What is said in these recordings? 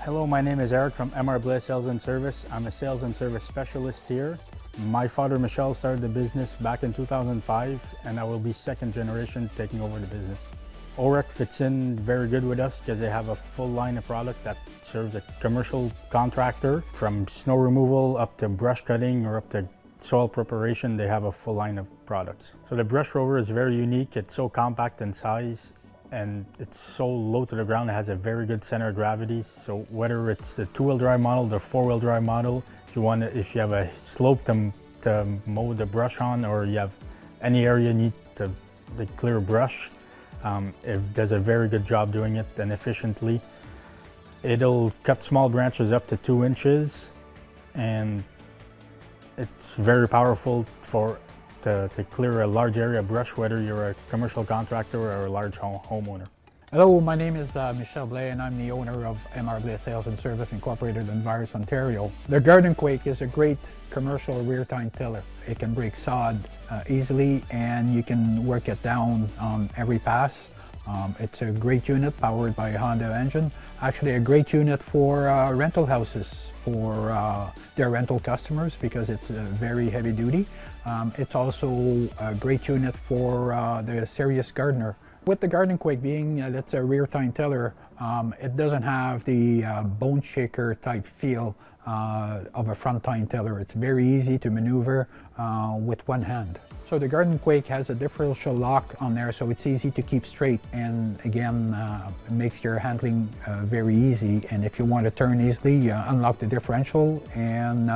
Hello, my name is Eric from MR Blais Sales and Service. I'm a sales and service specialist here. My father, Michel, started the business back in 2005, and I will be second generation taking over the business. Orec fits in very good with us because they have a full line of product that serves a commercial contractor. From snow removal up to brush cutting or up to soil preparation, they have a full line of products. So the brush rover is very unique. It's so compact in size and it's so low to the ground. It has a very good center of gravity. So whether it's the two-wheel drive model, the four-wheel drive model, if you have a slope to mow the brush on, or you have any area you need to clear brush, it does a very good job doing it and efficiently. It'll cut small branches up to 2 inches, and it's very powerful to clear a large area of brush, whether you're a commercial contractor or a large homeowner. Hello, my name is MR Blais and I'm the owner of MR Blais Sales and Service Incorporated in Virus, Ontario. The GardenQuake is a great commercial rear tine tiller. It can break sod easily and you can work it down on every pass. It's a great unit powered by a Honda engine. Actually a great unit for rental houses, for their rental customers, because it's very heavy duty. It's also a great unit for the serious gardener. With the GardenQuake being that's a rear tine tiller, it doesn't have the bone shaker type feel of a front tine tiller. It's very easy to maneuver with one hand. So the GardenQuake has a differential lock on there, so it's easy to keep straight, and again it makes your handling very easy. And if you want to turn easily, you unlock the differential and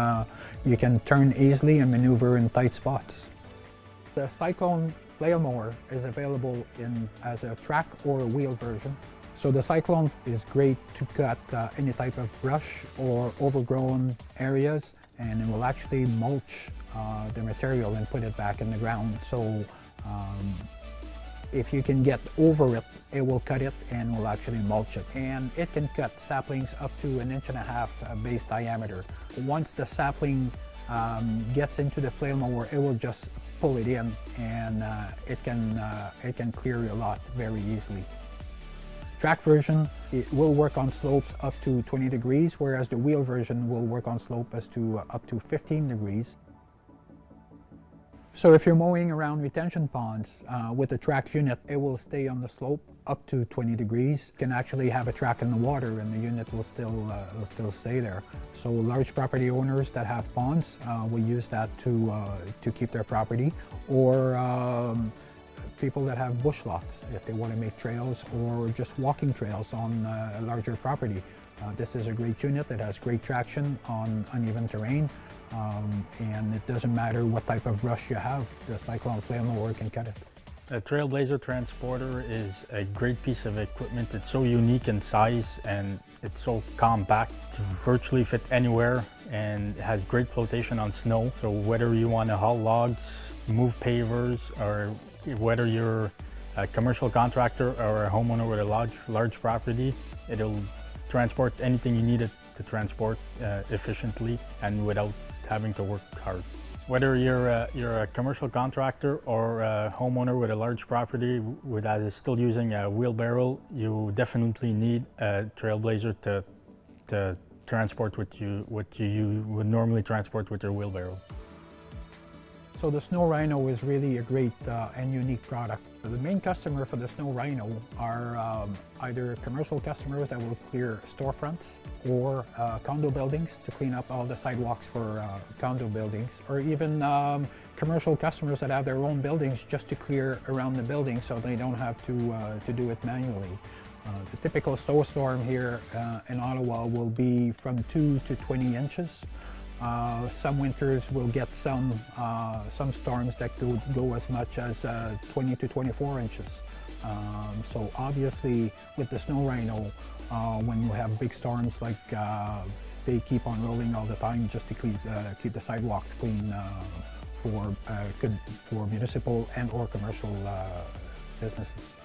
you can turn easily and maneuver in tight spots. The Cyclone flail mower is available as a track or a wheel version. So the Cyclone is great to cut any type of brush or overgrown areas, and it will actually mulch the material and put it back in the ground. So if you can get over it, it will cut it and will actually mulch it. And it can cut saplings up to 1.5 inches base diameter. Once the sapling gets into the flail mower, it will just pull it in, and it can clear a lot very easily. Track version, it will work on slopes up to 20 degrees, whereas the wheel version will work on slope up to 15 degrees. So if you're mowing around retention ponds with a track unit, it will stay on the slope up to 20 degrees. You can actually have a track in the water and the unit will still stay there. So large property owners that have ponds will use that to keep their property, or people that have bush lots, if they want to make trails or just walking trails on a larger property. This is a great unit that has great traction on uneven terrain, and it doesn't matter what type of brush you have, the Cyclone flail mower can cut it. The Trailblazer transporter is a great piece of equipment. It's so unique in size and it's so compact to virtually fit anywhere, and it has great flotation on snow. So whether you want to haul logs, move pavers, or whether you're a commercial contractor or a homeowner with a large property, it'll transport anything you need it to transport efficiently and without having to work hard. Whether you're a commercial contractor or a homeowner with a large property that is still using a wheelbarrow, you definitely need a Trailblazer to transport what you would normally transport with your wheelbarrow. So the Snow Rhino is really a great and unique product. The main customer for the Snow Rhino are either commercial customers that will clear storefronts, or condo buildings to clean up all the sidewalks for condo buildings, or even commercial customers that have their own buildings just to clear around the building so they don't have to do it manually. The typical snowstorm here in Ottawa will be from 2 to 20 inches. Some winters will get some storms that could go as much as 20 to 24 inches. So obviously with the Snow Rhino, when you have big storms like they keep on rolling all the time just to keep the sidewalks clean for municipal and or commercial businesses.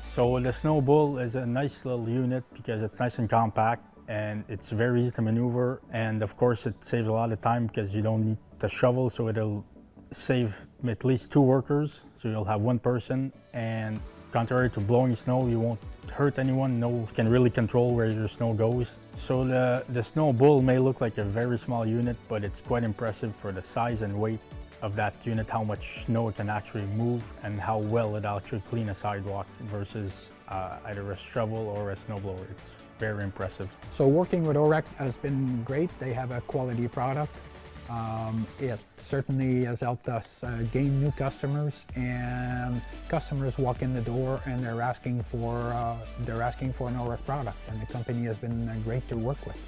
So the Snow Bull is a nice little unit because it's nice and compact, and it's very easy to maneuver, and of course it saves a lot of time because you don't need to shovel, so it'll save at least 2 workers, so you'll have 1 person, and contrary to blowing snow, you won't hurt anyone, can really control where your snow goes. So the snow bull may look like a very small unit, but it's quite impressive for the size and weight of that unit, how much snow it can actually move and how well it actually clean a sidewalk versus either a shovel or a snowblower. It's very impressive. So working with Orec has been great. They have a quality product. It certainly has helped us gain new customers, and customers walk in the door and they're asking for an Orec product, and the company has been great to work with.